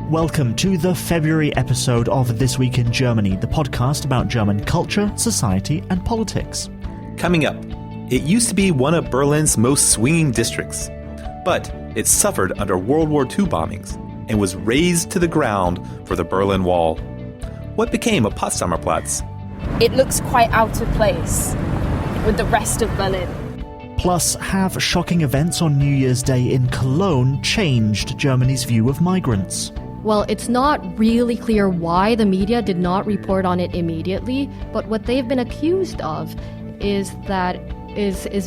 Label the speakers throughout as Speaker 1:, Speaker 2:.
Speaker 1: Welcome to the February episode of This Week in Germany, the podcast about German culture, society, and politics.
Speaker 2: Coming up, it used to be one of Berlin's most swinging districts, but it suffered under World War II bombings and was razed to the ground for the Berlin Wall. What became of Potsdamer Platz?
Speaker 3: It looks quite out of place with the rest of Berlin.
Speaker 1: Plus, have shocking events on New Year's Day in Cologne changed Germany's view of migrants?
Speaker 4: Well, it's not really clear why the media did not report on it immediately, but what they've been accused of is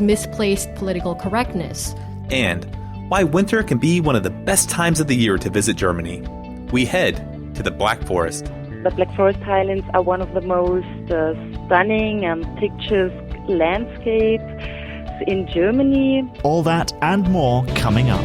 Speaker 4: misplaced political correctness.
Speaker 2: And why winter can be one of the best times of the year to visit Germany. We head to the Black Forest.
Speaker 5: The Black Forest Highlands are one of the most stunning and picturesque landscapes in Germany.
Speaker 1: All that and more coming up.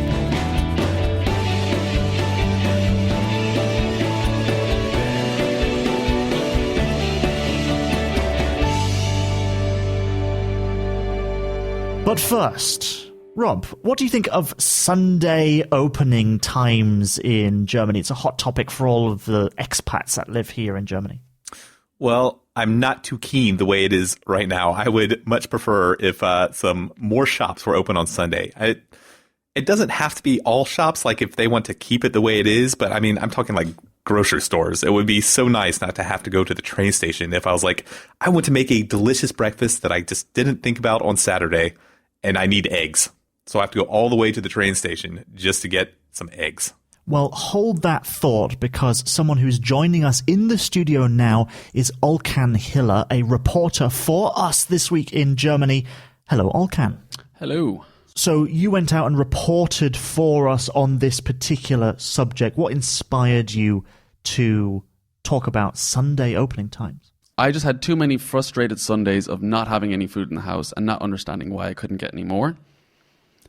Speaker 1: But first, Rob, what do you think of Sunday opening times in Germany? It's a hot topic for all of the expats that live here in Germany.
Speaker 2: Well, I'm not too keen the way it is right now. I would much prefer if some more shops were open on Sunday. It doesn't have to be all shops, like if they want to keep it the way it is, but I mean, I'm talking like grocery stores. It would be so nice not to have to go to the train station if I was like, I want to make a delicious breakfast that I just didn't think about on Saturday, and I need eggs. So I have to go all the way to the train station just to get some eggs.
Speaker 1: Well, hold that thought, because someone who's joining us in the studio now is Olcan Hiller, a reporter for us this week in Germany. Hello, Olcan.
Speaker 6: Hello.
Speaker 1: So you went out and reported for us on this particular subject. What inspired you to talk about Sunday opening times?
Speaker 6: I just had too many frustrated Sundays of not having any food in the house and not understanding why I couldn't get any more.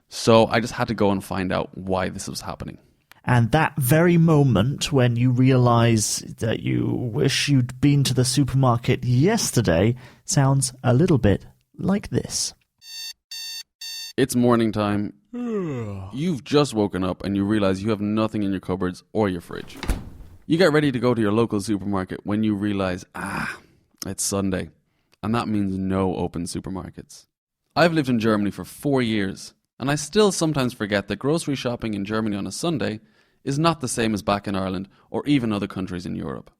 Speaker 6: So I just had to go and find out why this was happening.
Speaker 1: And that very moment when you realize that you wish you'd been to the supermarket yesterday sounds a little bit like this.
Speaker 6: It's morning time. You've just woken up and you realize you have nothing in your cupboards or your fridge. You get ready to go to your local supermarket when you realize, it's Sunday. And that means no open supermarkets. I've lived in Germany for 4 years, and I still sometimes forget that grocery shopping in Germany on a Sunday is not the same as back in Ireland or even other countries in Europe.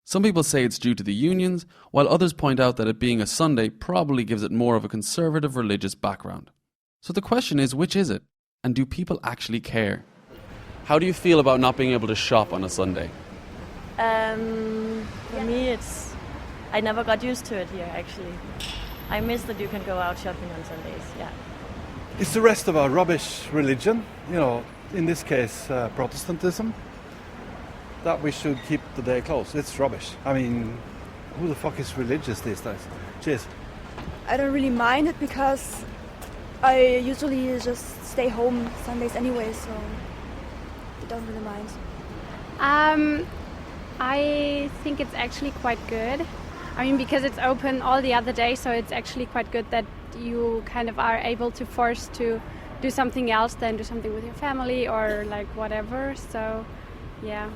Speaker 6: Some people say it's due to the unions, while others point out that it being a Sunday probably gives it more of a conservative religious background. So the question is, which is it? And do people actually care? How do you feel about not being able to shop on a Sunday?
Speaker 7: For me, I never got used to it here, actually. I miss that you can go out shopping on Sundays, yeah.
Speaker 8: It's the rest of our rubbish religion, in this case Protestantism, that we should keep the day closed. It's rubbish. I mean, who the fuck is religious these days? Cheers.
Speaker 9: I don't really mind it because I usually just stay home Sundays anyway, so I don't really mind.
Speaker 10: I think it's actually quite good. I mean, because it's open all the other days, so it's actually quite good that you kind of are able to force to do something else than do something with your family or like whatever. So, yeah.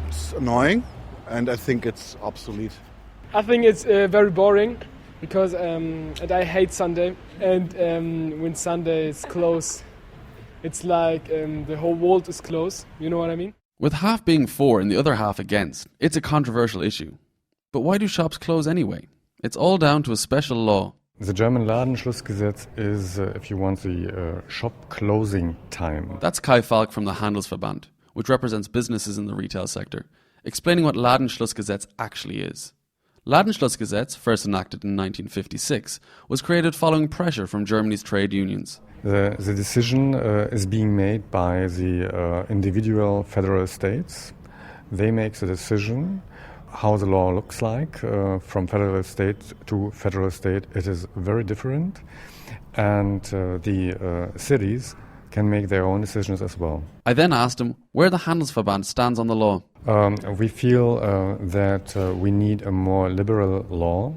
Speaker 11: It's annoying, and I think it's obsolete.
Speaker 12: I think it's very boring because and I hate Sunday. And when Sunday is closed, it's like the whole world is closed. You know what I mean?
Speaker 6: With half being for and the other half against, it's a controversial issue. But why do shops close anyway? It's all down to a special law.
Speaker 13: The German Ladenschlussgesetz is, if you want, the shop closing time.
Speaker 6: That's Kai Falk from the Handelsverband, which represents businesses in the retail sector, explaining what Ladenschlussgesetz actually is. Ladenschlussgesetz, first enacted in 1956, was created following pressure from Germany's trade unions.
Speaker 13: The decision is being made by the individual federal states. They make the decision how the law looks like from federal state to federal state. It is very different, and the cities can make their own decisions as well.
Speaker 6: I then asked him where the Handelsverband stands on the law.
Speaker 13: We feel that we need a more liberal law.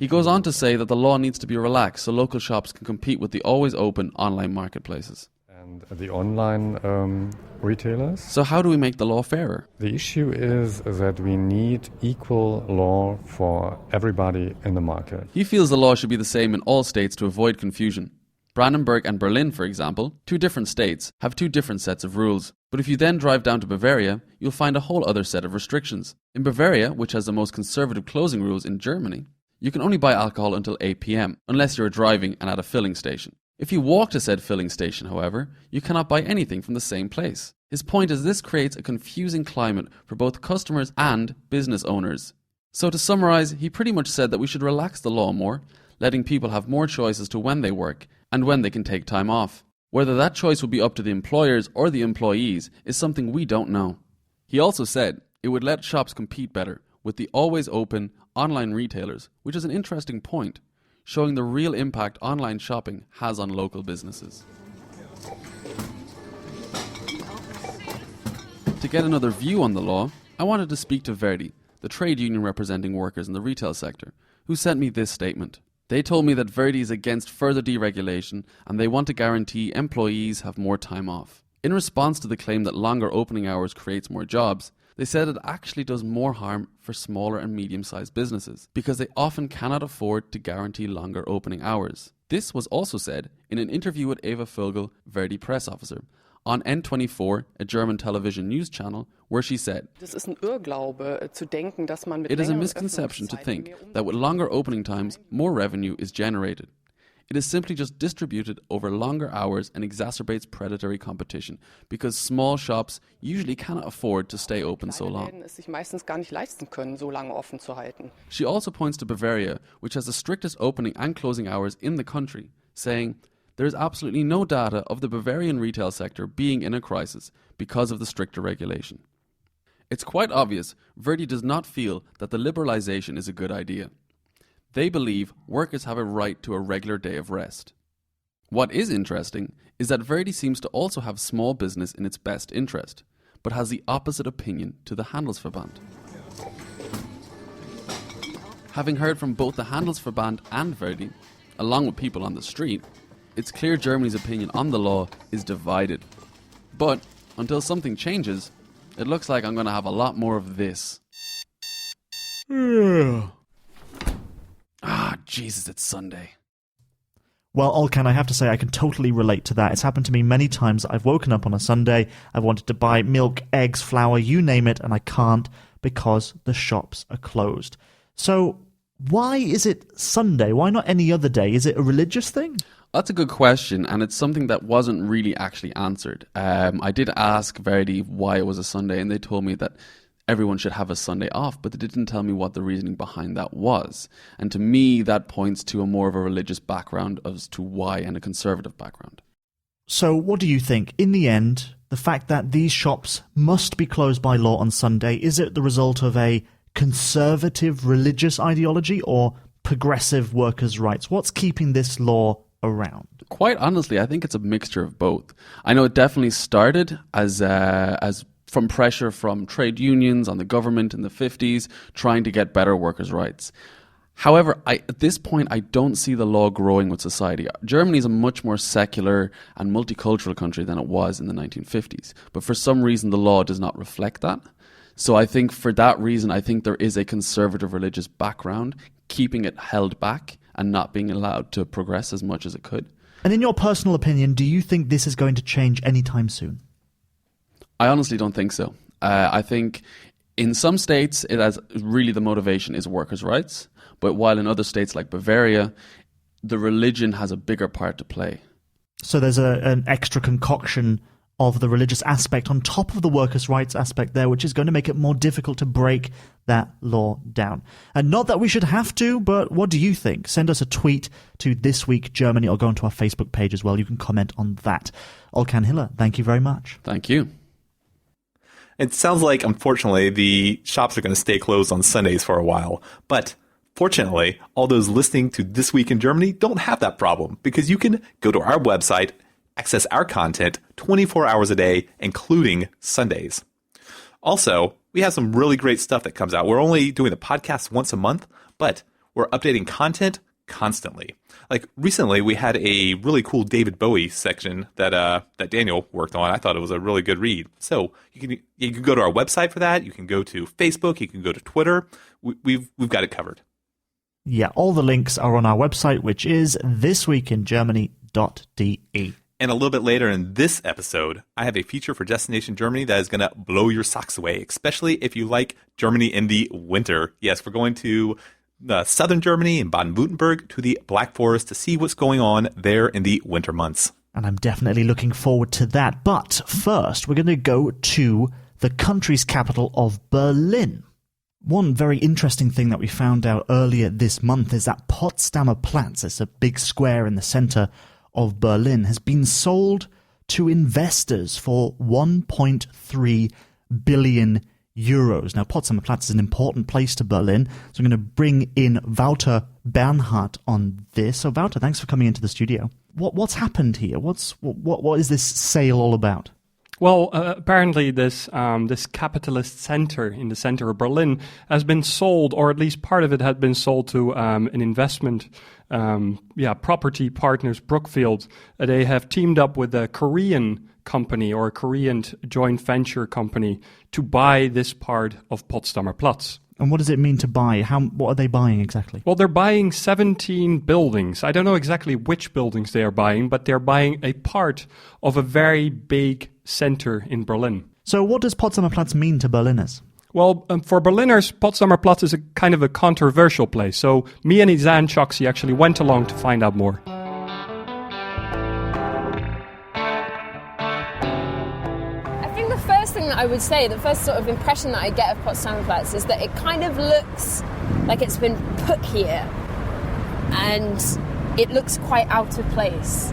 Speaker 6: He goes on to say that the law needs to be relaxed so local shops can compete with the always open online marketplaces.
Speaker 13: And the online retailers.
Speaker 6: So how do we make the law fairer?
Speaker 13: The issue is that we need equal law for everybody in the market.
Speaker 6: He feels the law should be the same in all states to avoid confusion. Brandenburg and Berlin, for example, 2 different states, have 2 different sets of rules. But if you then drive down to Bavaria, you'll find a whole other set of restrictions. In Bavaria, which has the most conservative closing rules in Germany, you can only buy alcohol until 8 p.m, unless you're driving and at a filling station. If you walk to said filling station, however, you cannot buy anything from the same place. His point is this creates a confusing climate for both customers and business owners. So to summarize, he pretty much said that we should relax the law more, letting people have more choice as to when they work and when they can take time off. Whether that choice would be up to the employers or the employees is something we don't know. He also said it would let shops compete better with the always open online retailers, which is an interesting point, showing the real impact online shopping has on local businesses. To get another view on the law, I wanted to speak to Verdi, the trade union representing workers in the retail sector, who sent me this statement. They told me that Verdi is against further deregulation and they want to guarantee employees have more time off. In response to the claim that longer opening hours creates more jobs, they said it actually does more harm for smaller and medium-sized businesses because they often cannot afford to guarantee longer opening hours. This was also said in an interview with Eva Vögel, Verdi press officer, on N24, a German television news channel, where she said, "It is a misconception to think that with longer opening times, more revenue is generated. It is simply just distributed over longer hours and exacerbates predatory competition because small shops usually cannot afford to stay open so long." She also points to Bavaria, which has the strictest opening and closing hours in the country, saying, "There is absolutely no data of the Bavarian retail sector being in a crisis because of the stricter regulation." It's quite obvious Verdi does not feel that the liberalization is a good idea. They believe workers have a right to a regular day of rest. What is interesting is that Verdi seems to also have small business in its best interest, but has the opposite opinion to the Handelsverband. Having heard from both the Handelsverband and Verdi, along with people on the street, it's clear Germany's opinion on the law is divided. But until something changes, it looks like I'm going to have a lot more of this. Jesus, it's Sunday.
Speaker 1: Well, Olcan, I have to say I can totally relate to that. It's happened to me many times. I've woken up on a Sunday, I've wanted to buy milk, eggs, flour, you name it, and I can't because the shops are closed. So why is it Sunday? Why not any other day? Is it a religious thing?
Speaker 6: That's a good question, and it's something that wasn't really actually answered. I did ask Verdi why it was a Sunday, and they told me that everyone should have a Sunday off, but they didn't tell me what the reasoning behind that was. And to me, that points to a more of a religious background as to why, and a conservative background.
Speaker 1: So what do you think? In the end, the fact that these shops must be closed by law on Sunday, is it the result of a conservative religious ideology or progressive workers' rights? What's keeping this law around?
Speaker 6: Quite honestly, I think it's a mixture of both. I know it definitely started as from pressure from trade unions on the government in the 50s, trying to get better workers' rights. However, at this point, I don't see the law growing with society. Germany is a much more secular and multicultural country than it was in the 1950s. But for some reason, the law does not reflect that. So I think for that reason, I think there is a conservative religious background, keeping it held back and not being allowed to progress as much as it could.
Speaker 1: And in your personal opinion, do you think this is going to change anytime soon?
Speaker 6: I honestly don't think so. I think in some states, it has really the motivation is workers' rights. But while in other states like Bavaria, the religion has a bigger part to play.
Speaker 1: So there's an extra concoction of the religious aspect on top of the workers' rights aspect there, which is going to make it more difficult to break that law down. And not that we should have to, but what do you think? Send us a tweet to This Week Germany or go onto our Facebook page as well. You can comment on that. Olcan Hiller, thank you very much.
Speaker 6: Thank you.
Speaker 2: It sounds like, unfortunately, the shops are going to stay closed on Sundays for a while. But fortunately, all those listening to This Week in Germany don't have that problem because you can go to our website, access our content 24 hours a day, including Sundays. Also, we have some really great stuff that comes out. We're only doing the podcast once a month, but we're updating content constantly. Like recently, we had a really cool David Bowie section that Daniel worked on. I thought it was a really good read. So you can go to our website for that. You can go to Facebook. You can go to Twitter. We've got it covered.
Speaker 1: Yeah, all the links are on our website, which is thisweekingermany.de.
Speaker 2: And a little bit later in this episode, I have a feature for Destination Germany that is going to blow your socks away, especially if you like Germany in the winter. Yes, we're going to southern Germany and Baden-Württemberg to the Black Forest to see what's going on there in the winter months.
Speaker 1: And I'm definitely looking forward to that. But first, we're going to go to the country's capital of Berlin. One very interesting thing that we found out earlier this month is that Potsdamer Platz, it's a big square in the center of Berlin, has been sold to investors for 1.3 billion euros. Now, Potsdamer Platz is an important place to Berlin, so I'm going to bring in Wouter Bernhardt on this. So, Wouter, thanks for coming into the studio. What's happened here? What is this sale all about?
Speaker 14: Well, apparently this capitalist center in the center of Berlin has been sold, or at least part of it had been sold to an investment property partners, Brookfield. They have teamed up with a Korean company or a Korean joint venture company to buy this part of Potsdamer Platz.
Speaker 1: And what does it mean to buy? What are they buying exactly?
Speaker 14: Well, they're buying 17 buildings. I don't know exactly which buildings they are buying, but they're buying a part of a very big center in Berlin.
Speaker 1: So what does Potsdamer Platz mean to Berliners?
Speaker 14: Well, for Berliners, Potsdamer Platz is a kind of a controversial place. So me and Izan Choksi actually went along to find out more.
Speaker 3: I would say the first sort of impression that I get of Potsdamer Platz is that it kind of looks like it's been put here and it looks quite out of place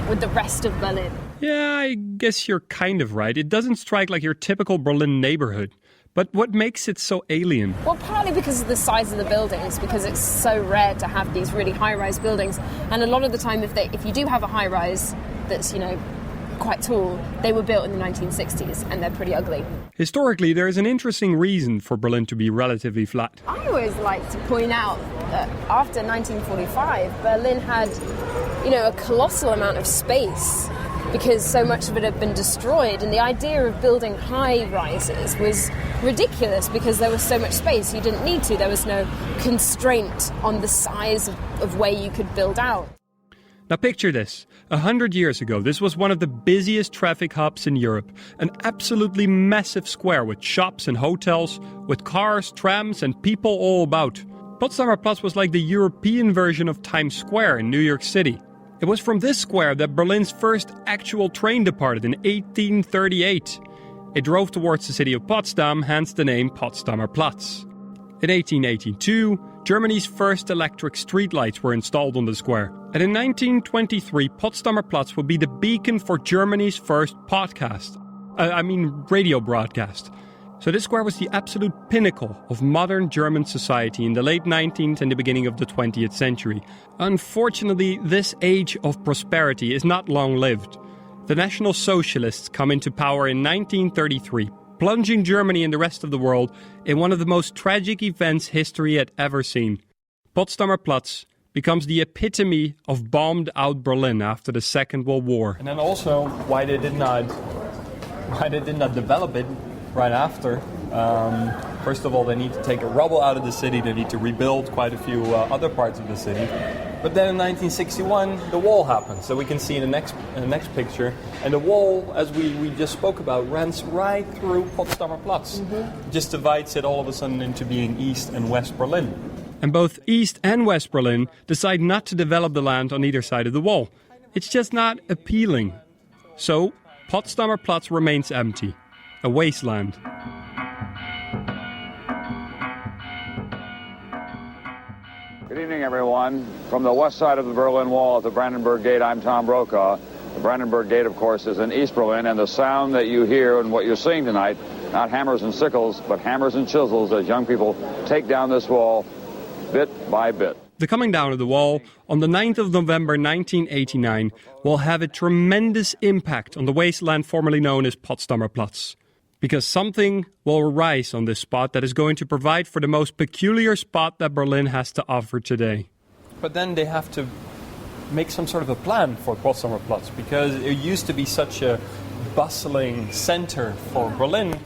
Speaker 3: with the rest of Berlin.
Speaker 14: Yeah, I guess you're kind of right. It doesn't strike like your typical Berlin neighborhood. But what makes it so alien?
Speaker 3: Well, partly because of the size of the buildings, because it's so rare to have these really high-rise buildings. And a lot of the time, if you do have a high-rise that's, quite tall, they were built in the 1960s and they're pretty ugly.
Speaker 14: Historically, there is an interesting reason for Berlin to be relatively flat.
Speaker 3: I always like to point out that after 1945, Berlin had, a colossal amount of space because so much of it had been destroyed, and the idea of building high rises was ridiculous because there was so much space. You didn't need to. There was no constraint on the size of where you could build out.
Speaker 14: Now picture this. 100 years ago, this was one of the busiest traffic hubs in Europe. An absolutely massive square with shops and hotels, with cars, trams and people all about. Potsdamer Platz was like the European version of Times Square in New York City. It was from this square that Berlin's first actual train departed in 1838. It drove towards the city of Potsdam, hence the name Potsdamer Platz. In 1882, Germany's first electric streetlights were installed on the square. And in 1923, Potsdamer Platz would be the beacon for Germany's first radio broadcast. So this square was the absolute pinnacle of modern German society in the late 19th and the beginning of the 20th century. Unfortunately, this age of prosperity is not long-lived. The National Socialists come into power in 1933, plunging Germany and the rest of the world in one of the most tragic events history had ever seen. Potsdamer Platz becomes the epitome of bombed-out Berlin after the Second World War. And then also why they did not develop it right after. First of all, they need to take the rubble out of the city. They need to rebuild quite a few other parts of the city. But then in 1961, the wall happened. So we can see in the next picture. And the wall, as we just spoke about, runs right through Potsdamer Platz. Mm-hmm. Just divides it all of a sudden into being East and West Berlin. And both East and West Berlin decide not to develop the land on either side of the wall. It's just not appealing. So Potsdamer Platz remains empty, a wasteland.
Speaker 15: Good evening, everyone. From the west side of the Berlin Wall at the Brandenburg Gate, I'm Tom Brokaw. The Brandenburg Gate, of course, is in East Berlin, and the sound that you hear and what you're seeing tonight, not hammers and sickles, but hammers and chisels as young people take down this wall bit by bit.
Speaker 14: The coming down of the wall on the 9th of November 1989 will have a tremendous impact on the wasteland formerly known as Potsdamer Platz. Because something will arise on this spot that is going to provide for the most peculiar spot that Berlin has to offer today. but then they have to make some sort of a plan for Potsdamer Platz, because it used to be such a bustling center for Berlin.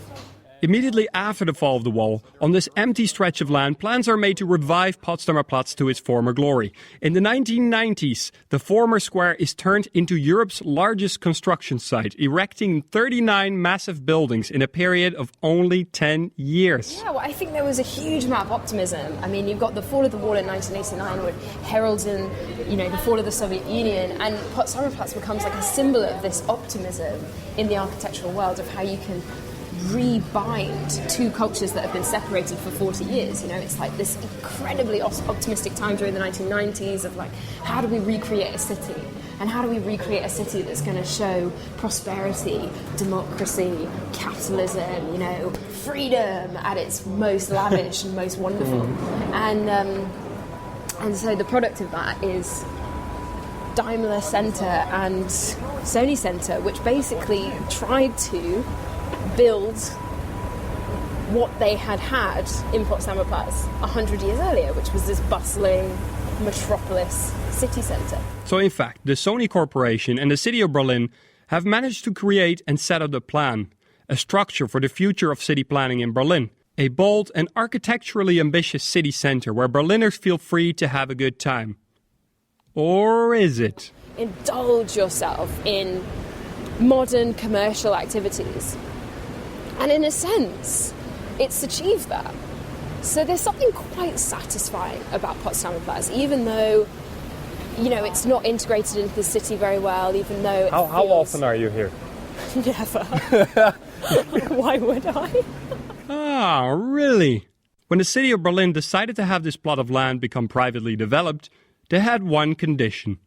Speaker 14: Immediately after the fall of the wall, on this empty stretch of land, plans are made to revive Potsdamer Platz to its former glory. In the 1990s, the former square is turned into Europe's largest construction site, erecting 39 massive buildings in a period of only 10 years.
Speaker 3: Yeah, well, I think there was a huge amount of optimism. I mean, you've got the fall of the wall in 1989, which heralds in, the fall of the Soviet Union, and Potsdamer Platz becomes like a symbol of this optimism in the architectural world of how you can rebind two cultures that have been separated for 40 years. It's like this incredibly optimistic time during the 1990s of like, how do we recreate a city? And how do we recreate a city that's going to show prosperity, democracy, capitalism, freedom at its most lavish and most wonderful? And so the product of that is Daimler Center and Sony Center, which basically tried to build what they had in Potsdamer Platz 100 years earlier, which was this bustling metropolis city centre.
Speaker 14: So in fact, the Sony Corporation and the city of Berlin have managed to create and set up a plan, a structure for the future of city planning in Berlin. A bold and architecturally ambitious city centre where Berliners feel free to have a good time. Or is it?
Speaker 3: Indulge yourself in modern commercial activities. And in a sense, it's achieved that. So there's something quite satisfying about Potsdamer Platz, even though, it's not integrated into the city very well, even though
Speaker 14: How often are you here?
Speaker 3: Never. Why would I?
Speaker 14: Ah, really? When the city of Berlin decided to have this plot of land become privately developed, they had one condition.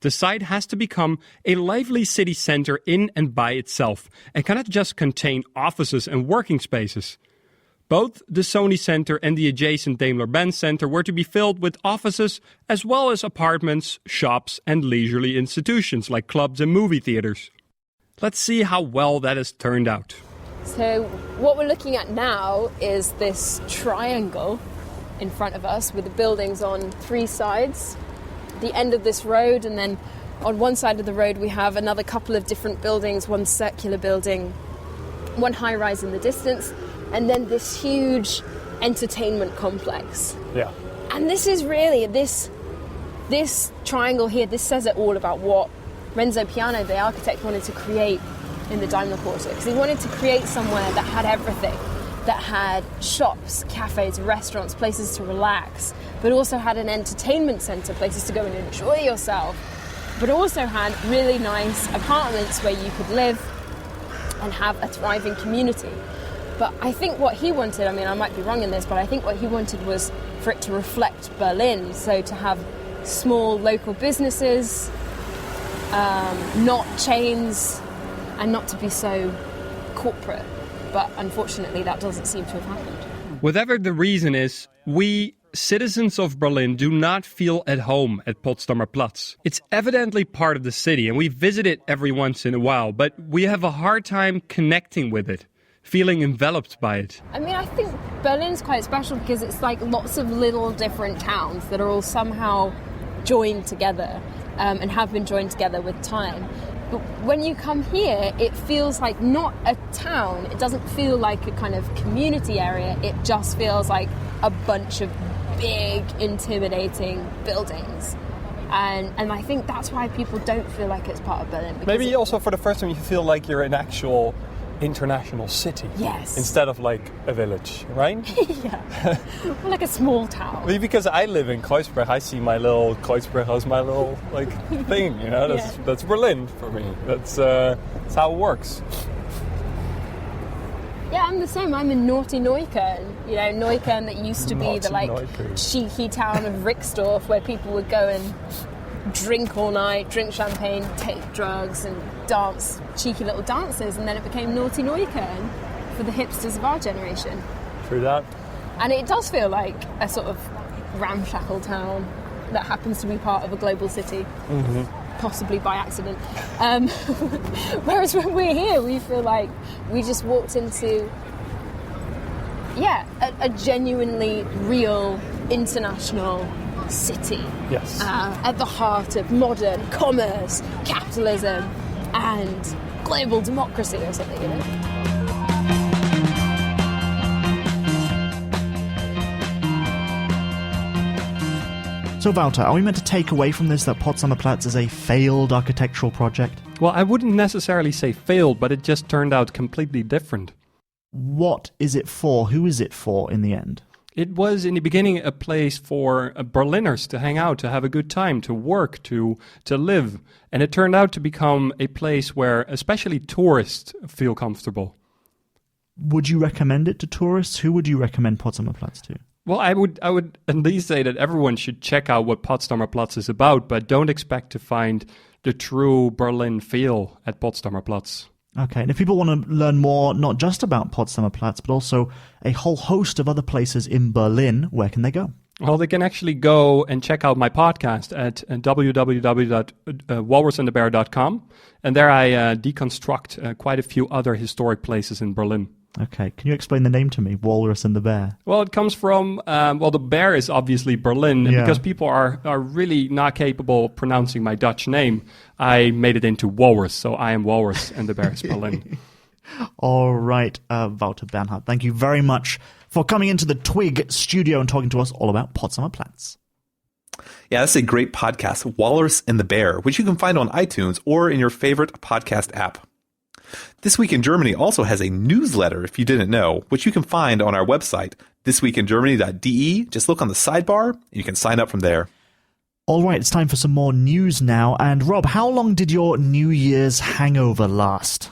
Speaker 14: The site has to become a lively city center in and by itself, and cannot just contain offices and working spaces. Both the Sony Center and the adjacent Daimler-Benz Center were to be filled with offices, as well as apartments, shops, and leisurely institutions like clubs and movie theaters. Let's see how well that has turned out.
Speaker 3: So what we're looking at now is this triangle in front of us with the buildings on three sides. The end of this road, and then on one side of the road we have another couple of different buildings, one circular building, one high-rise in the distance, and then this huge entertainment complex.
Speaker 14: Yeah.
Speaker 3: And this is really, this triangle here, this says it all about what Renzo Piano, the architect, wanted to create in the Daimler Quarter, because he wanted to create somewhere that had everything, that had shops, cafes, restaurants, places to relax, but also had an entertainment centre, places to go and enjoy yourself, but also had really nice apartments where you could live and have a thriving community. But I think what he wanted, I might be wrong in this, but I think what he wanted was for it to reflect Berlin, so to have small local businesses, not chains, and not to be so corporate. But unfortunately, that doesn't seem to have happened.
Speaker 14: Whatever the reason is, we, citizens of Berlin, do not feel at home at Potsdamer Platz. It's evidently part of the city, and we visit it every once in a while, but we have a hard time connecting with it, feeling enveloped by it.
Speaker 3: I think Berlin's quite special because it's like lots of little different towns that are all somehow joined together and have been joined together with time. But when you come here, it feels like not a town. It doesn't feel like a kind of community area. It just feels like a bunch of big, intimidating buildings. And I think that's why people don't feel like it's part of Berlin.
Speaker 14: Maybe also for the first time you feel like you're an actual international city.
Speaker 3: Yes.
Speaker 14: Instead of like a village, right?
Speaker 3: Yeah. Or like a small town.
Speaker 14: Because I live in Kreuzberg, I see my little Kreuzberg as my little thing, That's Berlin for me. That's how it works.
Speaker 3: Yeah, I'm the same. I'm in Naughty Neukölln. Neukölln that used to be the cheeky town of Rixdorf, where people would go and drink all night, drink champagne, take drugs and dance cheeky little dances, and then it became Naughty Neukölln for the hipsters of our generation.
Speaker 14: True that.
Speaker 3: And it does feel like a sort of ramshackle town that happens to be part of a global city, possibly by accident. Whereas when we're here, we feel like we just walked into, a genuinely real, international city.
Speaker 12: Yes.
Speaker 3: At the heart of modern commerce, capitalism, and global democracy or something, you know?
Speaker 1: So, Wouter, are we meant to take away from this that Potsdamer Platz is a failed architectural project?
Speaker 14: Well, I wouldn't necessarily say failed, but it just turned out completely different.
Speaker 1: What is it for? Who is it for in the end?
Speaker 14: It was in the beginning a place for Berliners to hang out, to have a good time, to work, to live. And it turned out to become a place where especially tourists feel comfortable.
Speaker 1: Would you recommend it to tourists? Who would you recommend Potsdamer Platz to?
Speaker 14: Well, I would at least say that everyone should check out what Potsdamer Platz is about, but don't expect to find the true Berlin feel at Potsdamer Platz.
Speaker 1: Okay, and if people want to learn more, not just about Potsdamer Platz, but also a whole host of other places in Berlin, where can they go?
Speaker 14: Well, they can actually go and check out my podcast at www.walrusandthebear.com, and there I deconstruct quite a few other historic places in Berlin.
Speaker 1: Okay, can you explain the name to me, Walrus and the Bear?
Speaker 14: Well, it comes from, the bear is obviously Berlin, and because people are really not capable of pronouncing my Dutch name, I made it into Walrus, so I am Walrus and the Bear is Berlin.
Speaker 1: All right, Wouter Bernhard, thank you very much for coming into the Twig studio and talking to us all about Potsdamer Platz.
Speaker 2: Yeah, that's a great podcast, Walrus and the Bear, which you can find on iTunes or in your favorite podcast app. This Week in Germany also has a newsletter, if you didn't know, which you can find on our website, thisweekingermany.de. Just look on the sidebar, and you can sign up from there.
Speaker 1: All right, it's time for some more news now. And Rob, how long did your New Year's hangover last?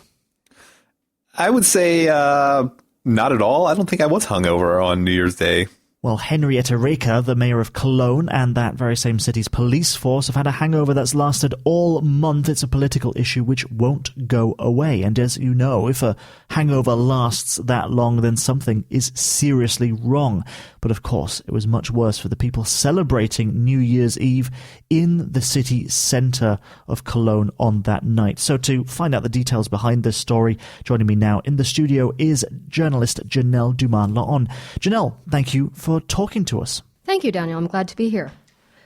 Speaker 2: I would say not at all. I don't think I was hungover on New Year's Day.
Speaker 1: Well, Henrietta Reker, the mayor of Cologne, and that very same city's police force have had a hangover that's lasted all month. It's a political issue which won't go away. And as you know, if a hangover lasts that long, then something is seriously wrong. But of course, it was much worse for the people celebrating New Year's Eve in the city centre of Cologne on that night. So to find out the details behind this story, joining me now in the studio is journalist Janelle Duman-Laon. Janelle, thank you for talking to us.
Speaker 4: Thank you, Daniel. I'm glad to be here.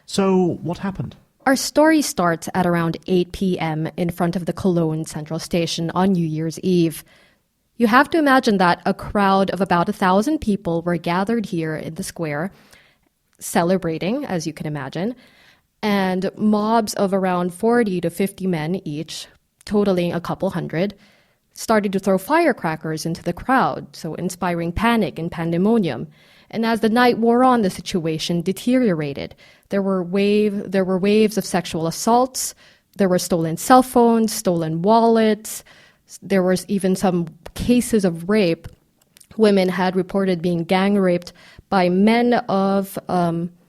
Speaker 1: So, what happened?
Speaker 4: Our story starts at around 8 p.m. in front of the Cologne Central Station on New Year's Eve. You have to imagine that a crowd of about 1,000 people were gathered here in the square, celebrating, as you can imagine, and mobs of around 40 to 50 men each, totaling a couple hundred, started to throw firecrackers into the crowd, so inspiring panic and pandemonium. And as the night wore on, the situation deteriorated. There were waves of sexual assaults. There were stolen cell phones, stolen wallets. There was even some cases of rape. Women had reported being gang raped by men of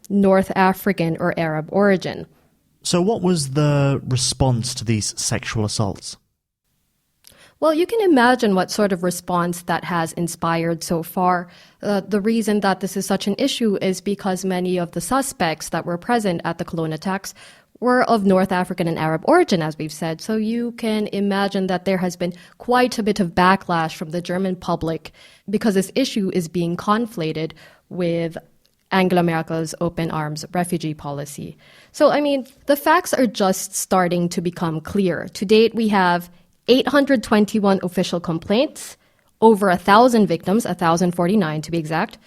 Speaker 4: North African or Arab origin.
Speaker 1: So what was the response to these sexual assaults?
Speaker 4: Well, you can imagine what sort of response that has inspired so far. The reason that this is such an issue is because many of the suspects that were present at the Cologne attacks were of North African and Arab origin, as we've said. So you can imagine that there has been quite a bit of backlash from the German public because this issue is being conflated with Angela Merkel's open arms refugee policy. So, I mean, the facts are just starting to become clear. To date, we have 821 official complaints, over 1,000 victims, 1,049 to be exact.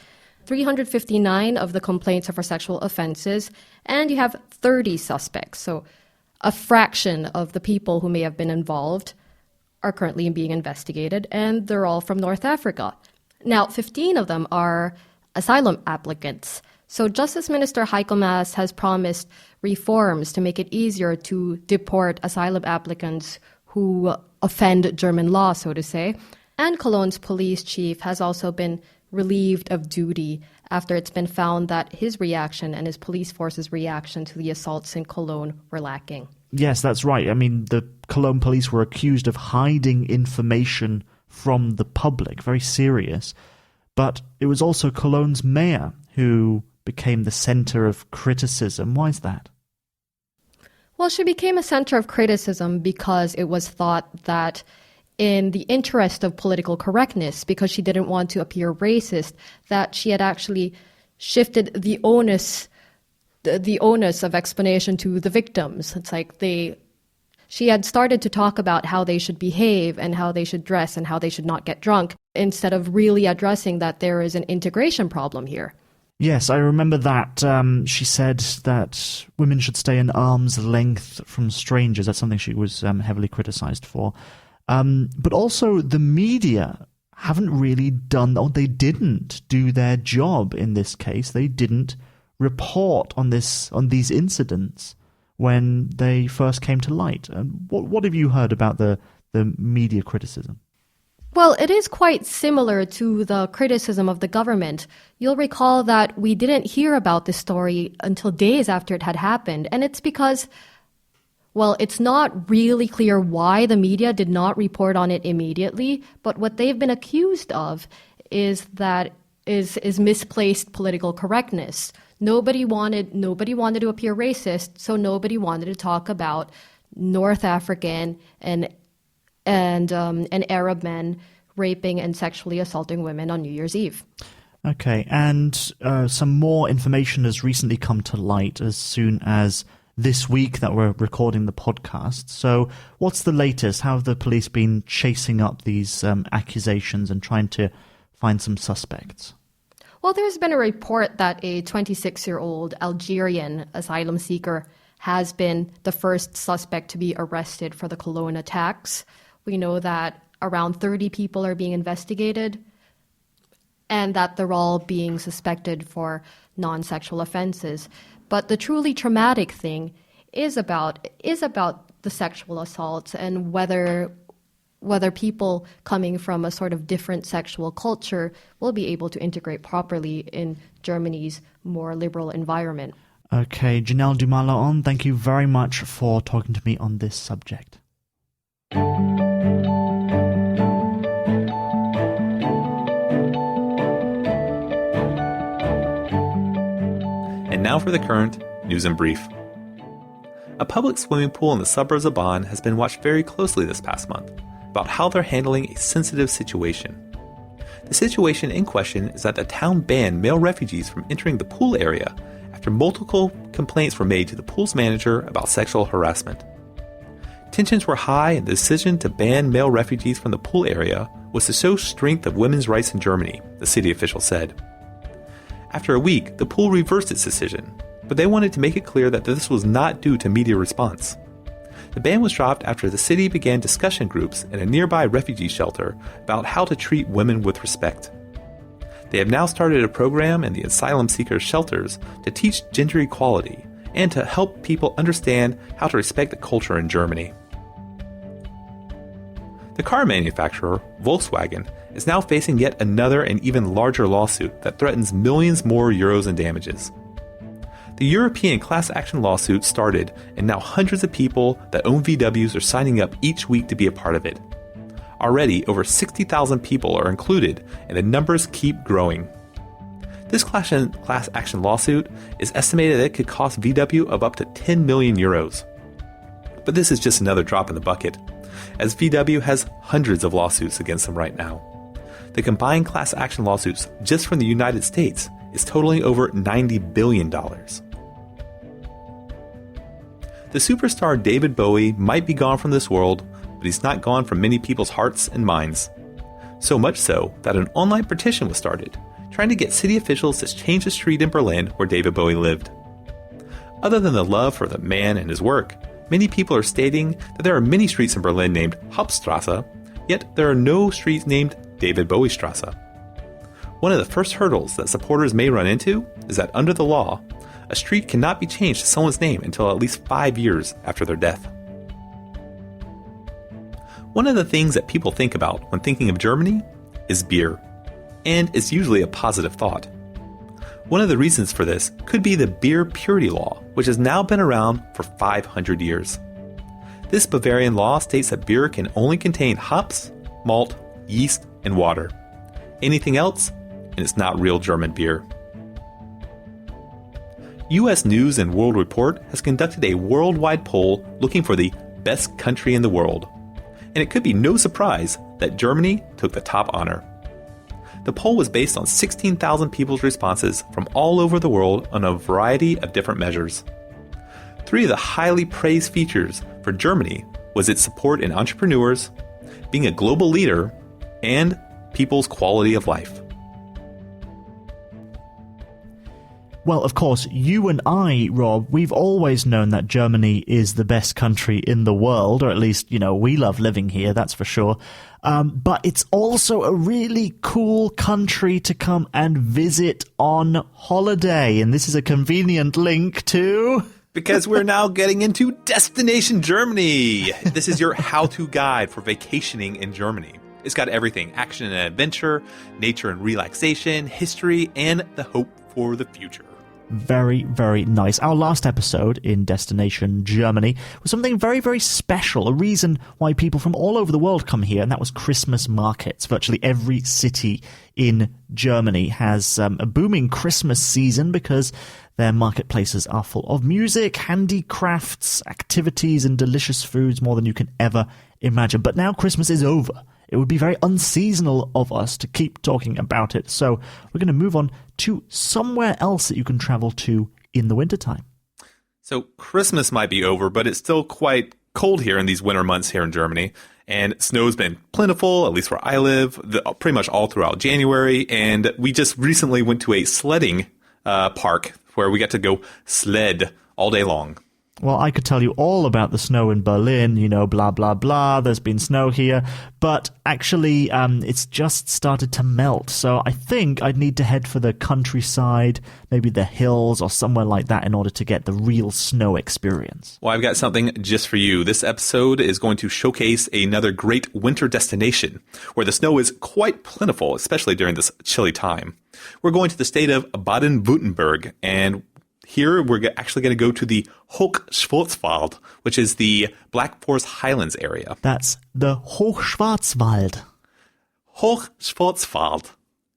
Speaker 4: 359 of the complaints are for sexual offenses, and you have 30 suspects. So a fraction of the people who may have been involved are currently being investigated, and they're all from North Africa. Now, 15 of them are asylum applicants. So Justice Minister Heiko Maas has promised reforms to make it easier to deport asylum applicants who offend German law, so to say. And Cologne's police chief has also been relieved of duty after it's been found that his reaction and his police force's reaction to the assaults in Cologne were lacking.
Speaker 1: Yes, that's right. I mean, the Cologne police were accused of hiding information from the public, very serious. But it was also Cologne's mayor who became the center of criticism. Why is that?
Speaker 4: Well, she became a center of criticism because it was thought that in the interest of political correctness, because she didn't want to appear racist, that she had actually shifted the onus the onus of explanation to the victims. It's like she had started to talk about how they should behave and how they should dress and how they should not get drunk, instead of really addressing that there is an integration problem here.
Speaker 1: Yes, I remember that. She said that women should stay an arm's length from strangers. That's something she was heavily criticized for. But also the media haven't really they didn't do their job in this case. They didn't report on these incidents when they first came to light. What have you heard about the media criticism?
Speaker 4: Well, it is quite similar to the criticism of the government. You'll recall that we didn't hear about this story until days after it had happened, and it's because, well, it's not really clear why the media did not report on it immediately, but what they've been accused of is misplaced political correctness. Nobody wanted to appear racist, so nobody wanted to talk about North African and Arab men raping and sexually assaulting women on New Year's Eve.
Speaker 1: Okay, and some more information has recently come to light as soon as this week that we're recording the podcast. So what's the latest? How have the police been chasing up these accusations and trying to find some suspects?
Speaker 4: Well, there's been a report that a 26-year-old Algerian asylum seeker has been the first suspect to be arrested for the Cologne attacks. We know that around 30 people are being investigated and that they're all being suspected for non-sexual offenses. But the truly traumatic thing is about the sexual assaults and whether people coming from a sort of different sexual culture will be able to integrate properly in Germany's more liberal environment.
Speaker 1: Okay, Janelle Dumala-On, thank you very much for talking to me on this subject.
Speaker 2: And now for the current news in brief. A public swimming pool in the suburbs of Bonn has been watched very closely this past month about how they're handling a sensitive situation. The situation in question is that the town banned male refugees from entering the pool area after multiple complaints were made to the pool's manager about sexual harassment. Tensions were high, and the decision to ban male refugees from the pool area was to show strength of women's rights in Germany, the city official said. After a week, the pool reversed its decision, but they wanted to make it clear that this was not due to media response. The ban was dropped after the city began discussion groups in a nearby refugee shelter about how to treat women with respect. They have now started a program in the asylum seekers' shelters to teach gender equality and to help people understand how to respect the culture in Germany. The car manufacturer, Volkswagen, is now facing yet another and even larger lawsuit that threatens millions more euros in damages. The European class action lawsuit started, and now hundreds of people that own VWs are signing up each week to be a part of it. Already, over 60,000 people are included, and the numbers keep growing. This class action lawsuit is estimated that it could cost VW of up to 10 million euros. But this is just another drop in the bucket, as VW has hundreds of lawsuits against them right now. The combined class action lawsuits just from the United States is totaling over $90 billion. The superstar David Bowie might be gone from this world, but he's not gone from many people's hearts and minds. So much so that an online petition was started, trying to get city officials to change the street in Berlin where David Bowie lived. Other than the love for the man and his work, many people are stating that there are many streets in Berlin named Hauptstraße, yet there are no streets named David Bowie Straße. One of the first hurdles that supporters may run into is that under the law, a street cannot be changed to someone's name until at least 5 years after their death. One of the things that people think about when thinking of Germany is beer, and it's usually a positive thought. One of the reasons for this could be the beer purity law, which has now been around for 500 years. This Bavarian law states that beer can only contain hops, malt, yeast, and water. Anything else, and it's not real German beer. U.S. News and World Report has conducted a worldwide poll looking for the best country in the world, and it could be no surprise that Germany took the top honor. The poll was based on 16,000 people's responses from all over the world on a variety of different measures. 3 of the highly praised features for Germany was its support in entrepreneurs, being a global leader, and people's quality of life.
Speaker 1: Well, of course, you and I, Rob, we've always known that Germany is the best country in the world, or at least, we love living here, that's for sure. But it's also a really cool country to come and visit on holiday. And this is a convenient link to...
Speaker 2: Because we're now getting into Destination Germany. This is your how-to guide for vacationing in Germany. It's got everything: action and adventure, nature and relaxation, history, and the hope for the future.
Speaker 1: Very, very nice. Our last episode in Destination Germany was something very, very special, a reason why people from all over the world come here, and that was Christmas markets. Virtually every city in Germany has a booming Christmas season because their marketplaces are full of music, handicrafts, activities, and delicious foods, more than you can ever imagine. But now Christmas is over. It would be very unseasonal of us to keep talking about it. So we're going to move on to somewhere else that you can travel to in the wintertime.
Speaker 2: So Christmas might be over, but it's still quite cold here in these winter months here in Germany. And snow's been plentiful, at least where I live, pretty much all throughout January. And we just recently went to a sledding park where we got to go sled all day long.
Speaker 1: Well, I could tell you all about the snow in Berlin, blah, blah, blah, there's been snow here, but actually it's just started to melt, so I think I'd need to head for the countryside, maybe the hills or somewhere like that in order to get the real snow experience.
Speaker 2: Well, I've got something just for you. This episode is going to showcase another great winter destination where the snow is quite plentiful, especially during this chilly time. We're going to the state of Baden-Württemberg, and here, we're actually going to go to the Hochschwarzwald, which is the Black Forest Highlands area.
Speaker 1: That's the Hochschwarzwald.
Speaker 2: Hochschwarzwald.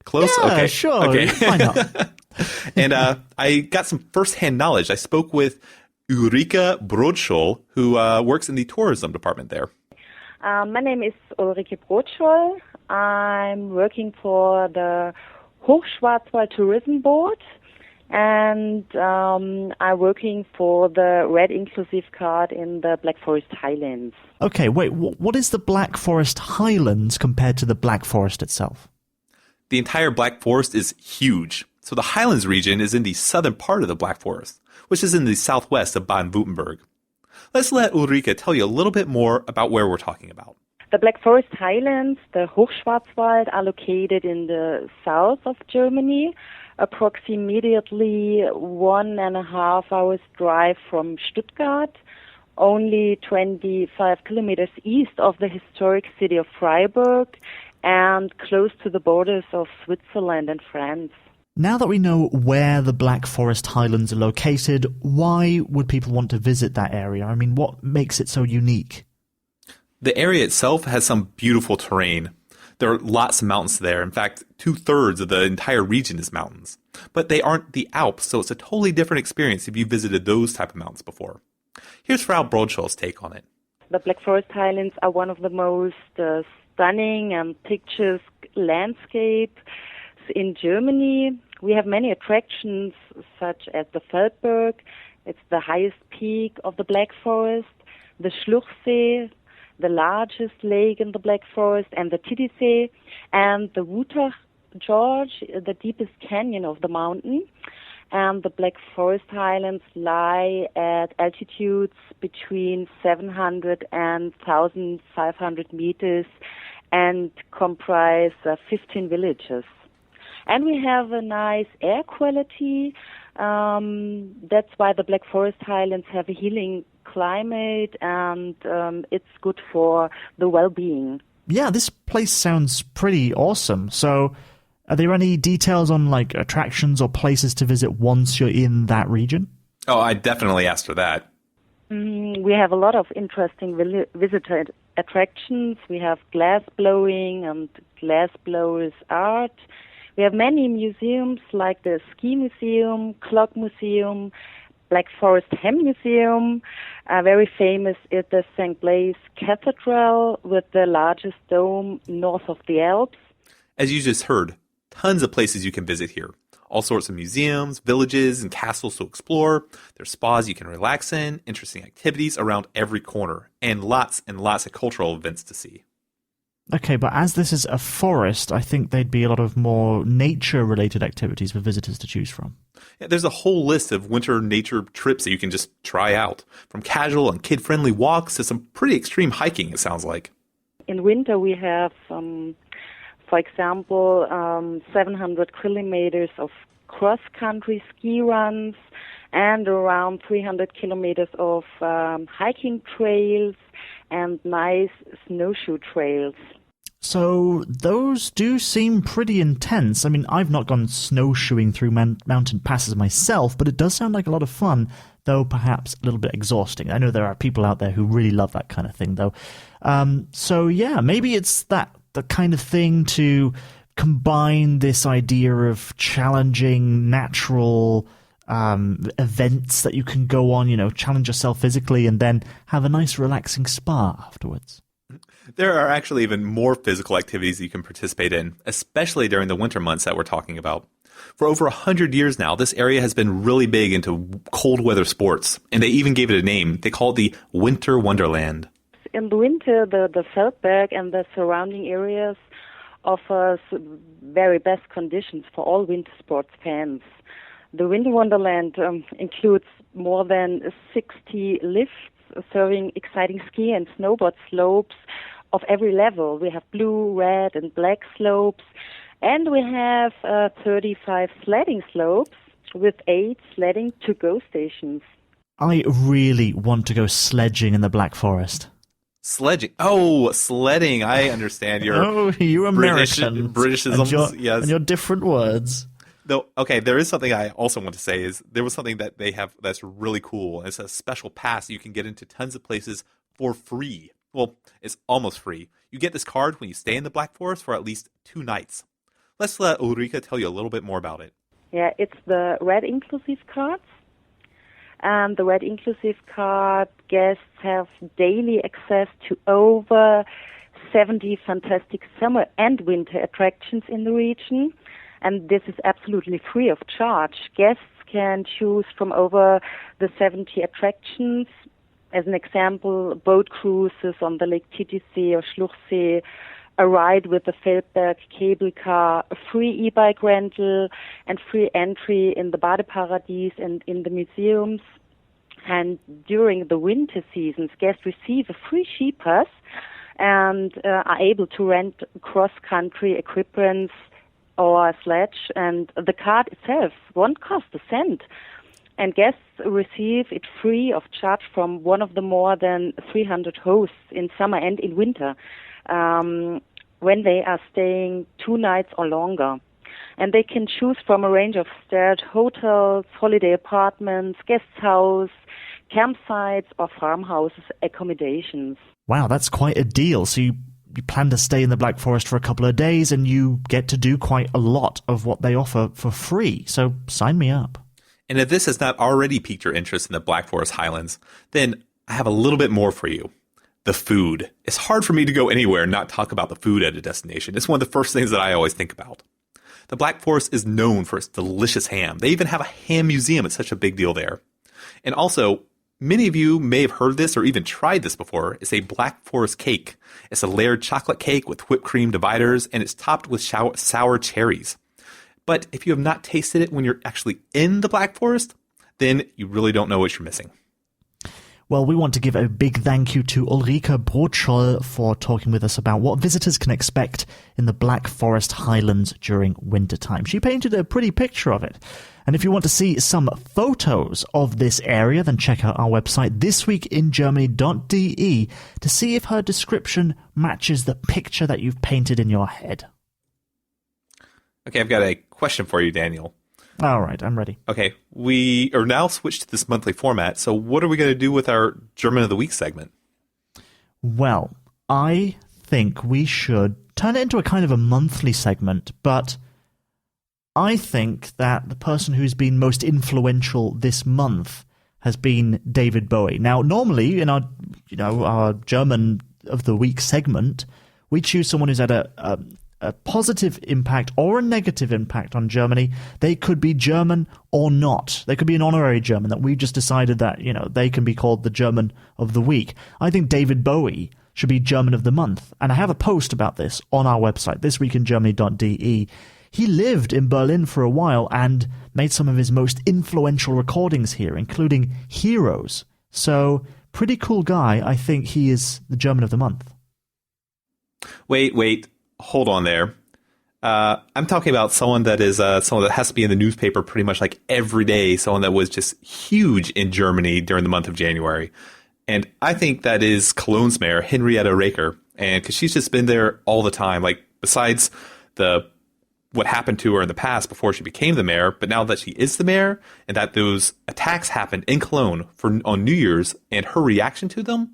Speaker 2: Close?
Speaker 1: Yeah,
Speaker 2: okay.
Speaker 1: Sure.
Speaker 2: Okay.
Speaker 1: Why not?
Speaker 2: And I got some first-hand knowledge. I spoke with Ulrike Brodschol, who works in the tourism department there.
Speaker 5: My name is Ulrike Brodschol. I'm working for the Hochschwarzwald Tourism Board. And I'm working for the Red Inclusive Card in the Black Forest Highlands.
Speaker 1: Okay, wait, what is the Black Forest Highlands compared to the Black Forest itself?
Speaker 2: The entire Black Forest is huge. So the Highlands region is in the southern part of the Black Forest, which is in the southwest of Baden-Württemberg. Let's let Ulrike tell you a little bit more about where we're talking about.
Speaker 5: The Black Forest Highlands, the Hochschwarzwald, are located in the south of Germany, approximately 1.5 hours drive from Stuttgart, only 25 kilometers east of the historic city of Freiburg, and close to the borders of Switzerland and France.
Speaker 1: Now that we know where the Black Forest Highlands are located, why would people want to visit that area? I mean, what makes it so unique?
Speaker 2: The area itself has some beautiful terrain. There are lots of mountains there. In fact, 2/3 of the entire region is mountains. But they aren't the Alps, so it's a totally different experience if you visited those type of mountains before. Here's Frau Brodschol's take on it.
Speaker 5: The Black Forest Highlands are one of the most stunning and picturesque landscapes in Germany. We have many attractions, such as the Feldberg. It's the highest peak of the Black Forest, the Schluchsee, the largest lake in the Black Forest, and the Titisee, and the Wutach Gorge, the deepest canyon of the mountain. And the Black Forest Highlands lie at altitudes between 700 and 1,500 meters and comprise 15 villages. And we have a nice air quality. That's why the Black Forest Highlands have a healing climate, and it's good for the well-being.
Speaker 1: Yeah, this place sounds pretty awesome. So are there any details on attractions or places to visit once you're in that region?
Speaker 2: Oh, I definitely asked her that.
Speaker 5: We have a lot of interesting visitor attractions. We have glass blowing and glass blowers art. We have many museums like the Ski Museum, Clock Museum, Black Forest Ham Museum. Very famous is the St. Blaise Cathedral with the largest dome north of the Alps.
Speaker 2: As you just heard, tons of places you can visit here. All sorts of museums, villages, and castles to explore. There's spas you can relax in, interesting activities around every corner, and lots of cultural events to see.
Speaker 1: Okay, but as this is a forest, I think there'd be a lot of more nature-related activities for visitors to choose from.
Speaker 2: Yeah, there's a whole list of winter nature trips that you can just try out, from casual and kid-friendly walks to some pretty extreme hiking, it sounds like.
Speaker 5: In winter, we have, for example, 700 kilometers of cross-country ski runs and around 300 kilometers of hiking trails and nice snowshoe trails.
Speaker 1: So those do seem pretty intense. I mean, I've not gone snowshoeing through mountain passes myself, but it does sound like a lot of fun, though perhaps a little bit exhausting. I know there are people out there who really love that kind of thing, though. So yeah, maybe it's the kind of thing to combine this idea of challenging natural events that you can go on, challenge yourself physically and then have a nice relaxing spa afterwards.
Speaker 2: There are actually even more physical activities you can participate in, especially during the winter months that we're talking about. For over 100 years now, this area has been really big into cold weather sports, and they even gave it a name. They call it the Winter Wonderland.
Speaker 5: In the winter, the Feldberg and the surrounding areas offers very best conditions for all winter sports fans. The Winter Wonderland includes more than 60 lifts serving exciting ski and snowboard slopes of every level. We have blue, red, and black slopes, and we have 35 sledding slopes with 8 sledding to-go stations.
Speaker 1: I really want to go sledging in the Black Forest.
Speaker 2: Sledging. Oh, sledding. I understand your
Speaker 1: you Americans.
Speaker 2: Britishisms. Yes.
Speaker 1: And your different words.
Speaker 2: Though, okay, there is something I also want to say is there was something that they have that's really cool. It's a special pass. You can get into tons of places for free. Well, it's almost free. You get this card when you stay in the Black Forest for at least 2 nights. Let's let Ulrika tell you a little bit more about it.
Speaker 5: Yeah, it's the Red Inclusive cards. And the Red Inclusive card guests have daily access to over 70 fantastic summer and winter attractions in the region. And this is absolutely free of charge. Guests can choose from over the 70 attractions. As an example, boat cruises on the Lake Titisee or Schluchsee, a ride with the Feldberg cable car, a free e-bike rental, and free entry in the Badeparadies and in the museums. And during the winter seasons, guests receive a free ski pass and are able to rent cross-country equipment or a sledge. And the card itself won't cost a cent. And guests receive it free of charge from one of the more than 300 hosts in summer and in winter when they are staying 2 nights or longer. And they can choose from a range of stayed hotels, holiday apartments, guest house, campsites, or farmhouses accommodations.
Speaker 1: Wow, that's quite a deal. So you plan to stay in the Black Forest for a couple of days and you get to do quite a lot of what they offer for free. So sign me up.
Speaker 2: And if this has not already piqued your interest in the Black Forest Highlands, then I have a little bit more for you. The food. It's hard for me to go anywhere and not talk about the food at a destination. It's one of the first things that I always think about. The Black Forest is known for its delicious ham. They even have a ham museum. It's such a big deal there. And also, many of you may have heard this or even tried this before. It's a Black Forest cake. It's a layered chocolate cake with whipped cream dividers, and it's topped with sour cherries. But if you have not tasted it when you're actually in the Black Forest, then you really don't know what you're missing.
Speaker 1: Well, we want to give a big thank you to Ulrika Brotscholl for talking with us about what visitors can expect in the Black Forest Highlands during wintertime. She painted a pretty picture of it. And if you want to see some photos of this area, then check out our website, thisweekingermany.de, to see if her description matches the picture that you've painted in your head.
Speaker 2: Okay, I've got a question for you, Daniel.
Speaker 1: All right, I'm ready.
Speaker 2: Okay, we are now switched to this monthly format, so what are we going to do with our German of the Week segment?
Speaker 1: Well, I think we should turn it into a kind of a monthly segment, but I think that the person who's been most influential this month has been David Bowie. Now, normally in our German of the Week segment, we choose someone who's had a a positive impact or a negative impact on Germany. They could be German or not. They could be an honorary German that we've just decided that, they can be called the German of the week. I think David Bowie should be German of the month. And I have a post about this on our website, thisweekingermany.de. He lived in Berlin for a while and made some of his most influential recordings here, including Heroes. So, pretty cool guy. I think he is the German of the month.
Speaker 2: Wait. Hold on there. I'm talking about someone that is someone that has to be in the newspaper pretty much like every day, someone that was just huge in Germany during the month of January. And I think that is Cologne's mayor, Henrietta Reker. And because she's just been there all the time, like besides what happened to her in the past before she became the mayor, but now that she is the mayor and that those attacks happened in Cologne on New Year's and her reaction to them,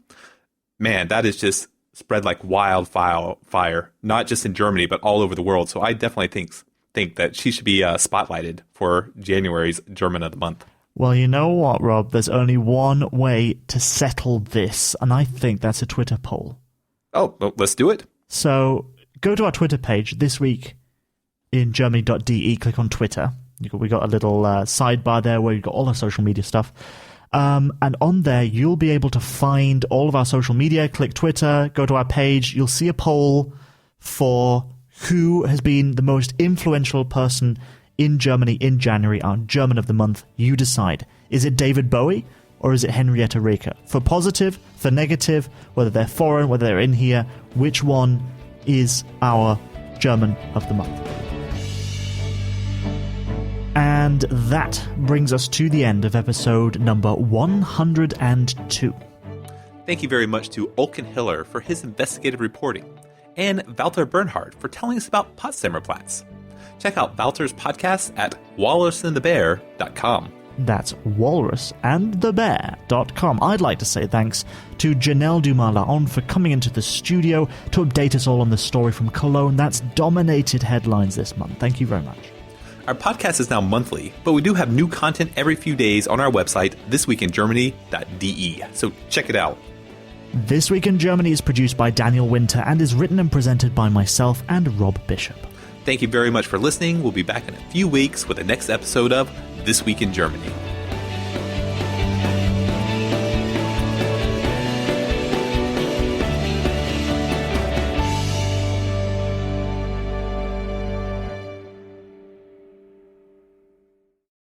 Speaker 2: man, that is just spread like wildfire, not just in Germany, but all over the world. So I definitely think that she should be spotlighted for January's German of the Month.
Speaker 1: Well, you know what, Rob? There's only one way to settle this, and I think that's a Twitter poll.
Speaker 2: Oh, well, let's do it.
Speaker 1: So go to our Twitter page, thisweekingermany.de, click on Twitter. We got a little sidebar there where you've got all our social media stuff. And on there, you'll be able to find all of our social media. Click Twitter, go to our page. You'll see a poll for who has been the most influential person in Germany in January, our German of the month. You decide. Is it David Bowie or is it Henrietta Reker? For positive, for negative, whether they're foreign, whether they're in here, which one is our German of the month? And that brings us to the end of episode number 102.
Speaker 2: Thank you very much to Olcan Hiller for his investigative reporting, and Walter Bernhard for telling us about Potsdamer Platz. Check out Walter's podcast at walrusandthebear.com.
Speaker 1: That's walrusandthebear.com. I'd like to say thanks to Janelle Dumas-Laon for coming into the studio to update us all on the story from Cologne that's dominated headlines this month. Thank you very much.
Speaker 2: Our podcast is now monthly, but we do have new content every few days on our website, thisweekingermany.de, so check it out.
Speaker 1: This Week in Germany is produced by Daniel Winter and is written and presented by myself and Rob Bishop.
Speaker 2: Thank you very much for listening. We'll be back in a few weeks with the next episode of This Week in Germany.